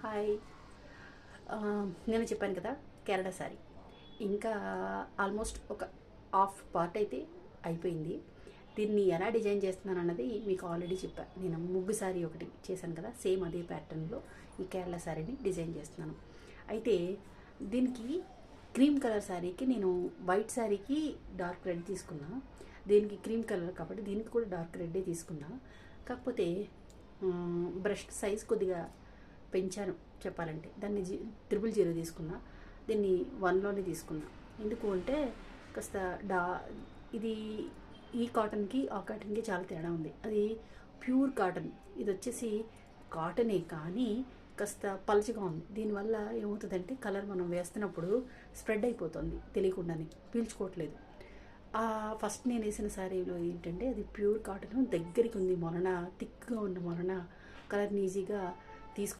Hi. నేను చెప్పాను కదా, కేరళ శారీ ఇంకా ఆల్మోస్ట్ ఒక హాఫ్ పార్ట్ అయితే అయిపోయింది. దీన్ని ఎలా డిజైన్ చేస్తున్నాను అన్నది మీకు ఆల్రెడీ చెప్పాను. నేను ముగ్గు శారీ ఒకటి చేశాను కదా, సేమ్ అదే ప్యాటర్న్లో ఈ కేరళ శారీని డిజైన్ చేస్తున్నాను. అయితే దీనికి క్రీమ్ కలర్ శారీకి నేను వైట్ శారీకి డార్క్ రెడ్ తీసుకున్నా, దీనికి క్రీమ్ కలర్ కాబట్టి దీనికి కూడా డార్క్ రెడ్డే తీసుకున్నా. కాకపోతే బ్రష్ సైజ్ కొద్దిగా పెంచాను చెప్పాలంటే. దాన్ని 000 తీసుకున్నా, దీన్ని 1లోనే తీసుకున్నా. ఎందుకు అంటే కాస్త ఇది ఈ కాటన్కి ఆ కాటన్కి చాలా తేడా ఉంది. అది ప్యూర్ కాటన్, ఇది వచ్చేసి కాటనే కానీ కాస్త పలుచగా ఉంది. దీనివల్ల ఏమవుతుందంటే కలర్ మనం వేస్తున్నప్పుడు స్ప్రెడ్ అయిపోతుంది, తెలియకుండానే పీల్చుకోవట్లేదు. ఫస్ట్ నేను వేసిన శారీలో ఏంటంటే అది ప్యూర్ కాటన్ దగ్గరికి ఉంది మొలన, థిక్గా ఉన్న మొలన కలర్ని ఈజీగా తీసుకు